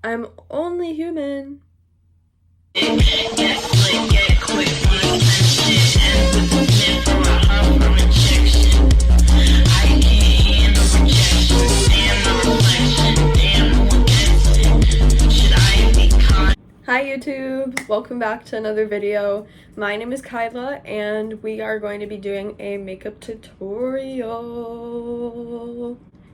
I'm only human. Hi YouTube, welcome back to another video. My name is Kyla and we are going to be doing a makeup tutorial.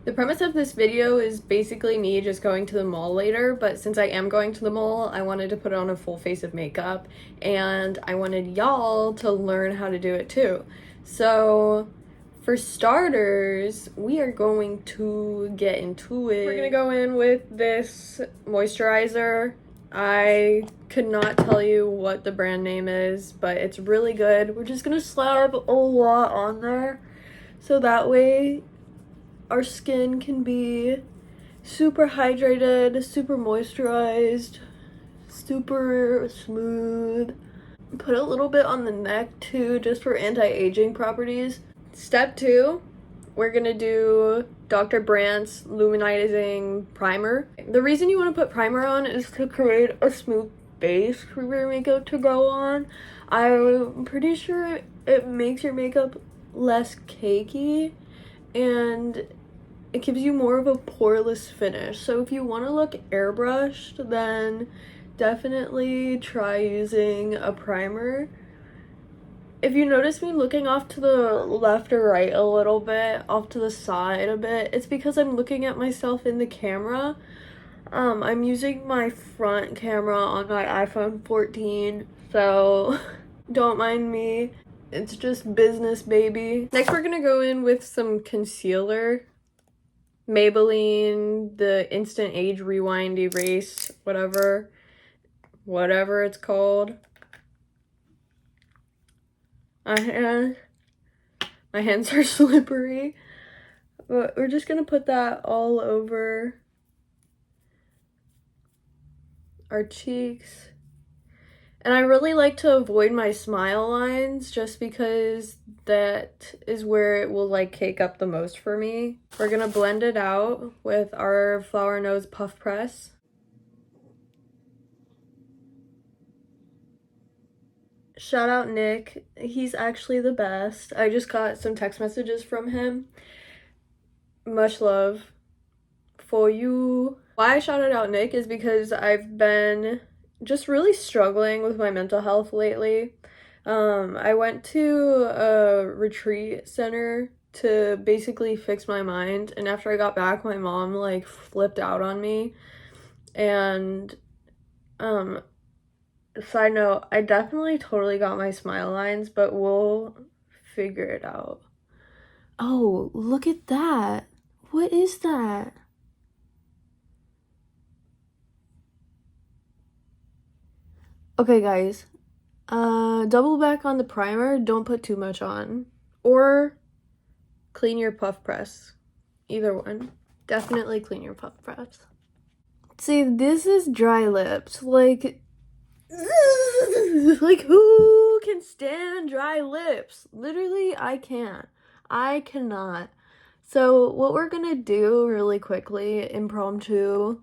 The premise of this video is basically me just going to the mall later, but since I am going to the mall, I wanted to put on a full face of makeup and I wanted y'all to learn how to do it too. So for starters, we are going to get into it. We're gonna go in with this moisturizer. I could not tell you what the brand name is, but it's really good. We're just gonna slap a lot on there so that way our skin can be super hydrated, super moisturized, super smooth. Put a little bit on the neck too, just for anti-aging properties. Step 2, we're gonna do Dr. Brandt's Luminizing Primer. The reason you want to put primer on is to create a smooth base for your makeup to go on. I'm pretty sure it makes your makeup less cakey and it gives you more of a poreless finish. So if you want to look airbrushed, then definitely try using a primer. If you notice me looking off to the left or right a little bit, off to the side a bit, it's because I'm looking at myself in the camera. I'm using my front camera on my iPhone 14, so don't mind me. It's just business, baby. Next, we're gonna go in with some concealer. Maybelline, the Instant Age Rewind Erase, whatever it's called. My hands are slippery, but we're just gonna put that all over our cheeks. And I really like to avoid my smile lines just because that is where it will like cake up the most for me. We're gonna blend it out with our Flower Nose Puff Press. Shout out Nick, he's actually the best. I just got some text messages from him. Much love for you. Why I shouted out Nick is because I've been just really struggling with my mental health lately. I went to a retreat center to basically fix my mind, and after I got back, my mom like flipped out on me. And side note, I definitely totally got my smile lines, but we'll figure it out. Oh, look at that. What is that? Okay, guys. Double back on the primer. Don't put too much on. Or clean your puff press. Either one. Definitely clean your puff press. See, this is dry lips. Like who can stand dry lips? Literally, I can't. I cannot. So what we're gonna do really quickly, impromptu,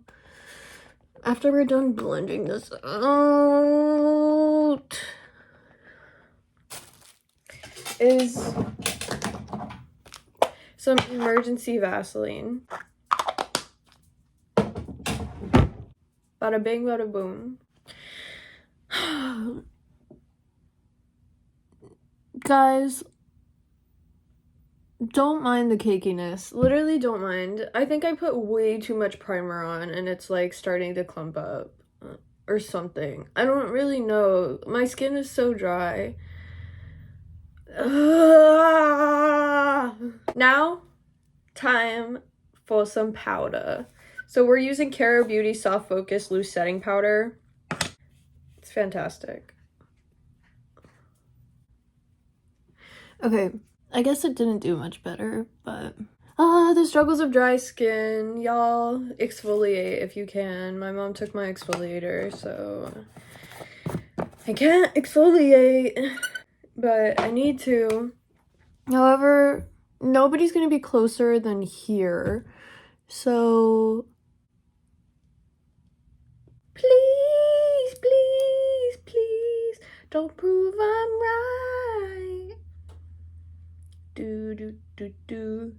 after we're done blending this out, is some emergency Vaseline. Bada bing, bada boom. Guys, don't mind the cakiness. Literally don't mind. I think I put way too much primer on and it's like starting to clump up or something. I don't really know. My skin is so dry. Now, time for some powder. So we're using Kara Beauty Soft Focus Loose Setting Powder. It's fantastic. Okay, I guess it didn't do much better, but the struggles of dry skin. Y'all exfoliate if you can. My mom took my exfoliator, so I can't exfoliate, but I need to. However, nobody's gonna be closer than here, so Don't prove I'm right. Do, do, do, do.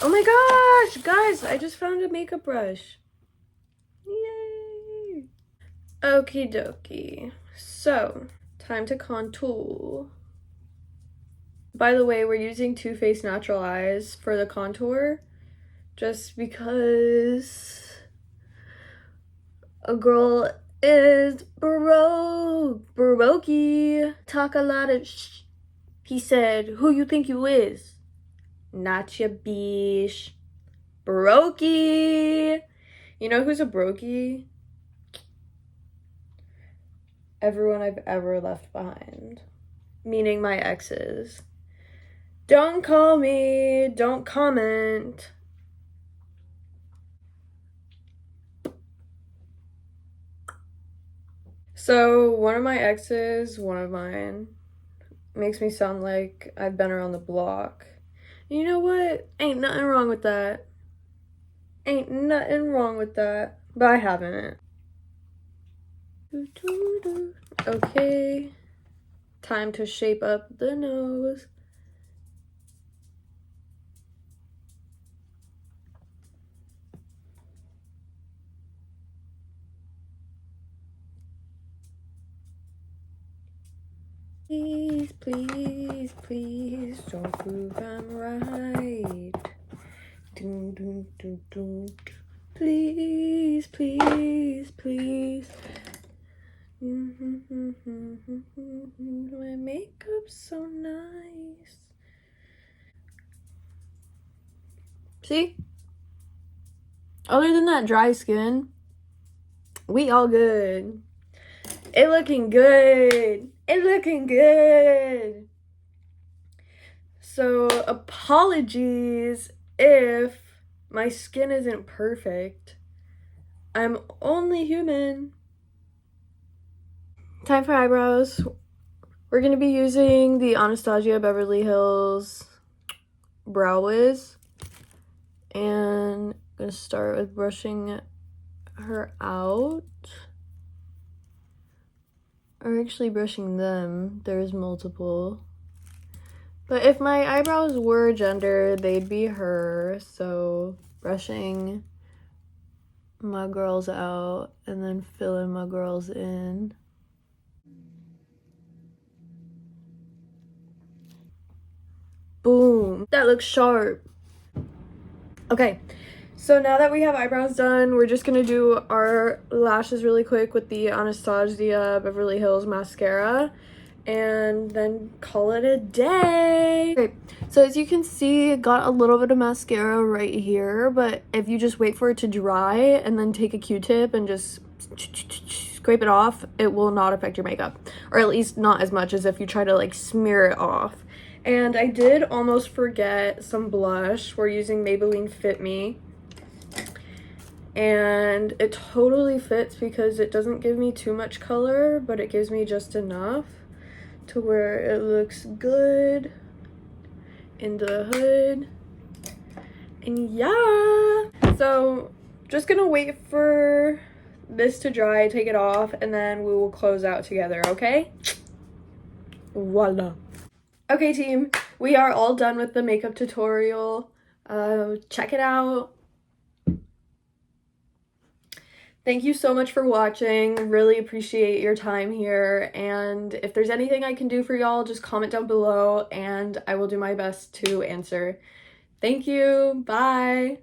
Oh my gosh, guys, I just found a makeup brush. Yay. Okie dokie. So, time to contour. By the way, we're using Too Faced Natural Eyes for the contour just because a girl is brokey. Talk a lot of He said, who you think you is? Not your bitch. Brokey. You know who's a brokey? Everyone I've ever left behind. Meaning my exes. Don't call me, don't comment. So one of my exes, one of mine, makes me sound like I've been around the block. You know what? Ain't nothing wrong with that. Ain't nothing wrong with that. But I haven't. Okay. Time to shape up the nose. Please, please, please, don't prove I'm right. Dun, dun, dun, dun. Please, please, please. My makeup's so nice. See? Other than that dry skin, we all good. It looking good. It looking good. So apologies if my skin isn't perfect. I'm only human. Time for eyebrows. We're gonna be using the Anastasia Beverly Hills Brow Wiz. And I'm gonna start with brushing her out. Or actually brushing them. There's multiple. But if my eyebrows were gender, they'd be her. So brushing my girls out and then filling my girls in. Boom. That looks sharp. Okay. So now that we have eyebrows done, we're just gonna do our lashes really quick with the Anastasia Beverly Hills mascara and then call it a day. Okay, so as you can see, it got a little bit of mascara right here, but if you just wait for it to dry and then take a Q-tip and just scrape it off, it will not affect your makeup, or at least not as much as if you try to like smear it off. And I did almost forget some blush. We're using Maybelline Fit Me. And it totally fits because it doesn't give me too much color, but it gives me just enough to where it looks good in the hood. And yeah, so just gonna wait for this to dry, take it off, and then we will close out together, okay? Voila. Okay team, we are all done with the makeup tutorial. Check it out. Thank you so much for watching. Really appreciate your time here. And if there's anything I can do for y'all, just comment down below and I will do my best to answer. Thank you. Bye.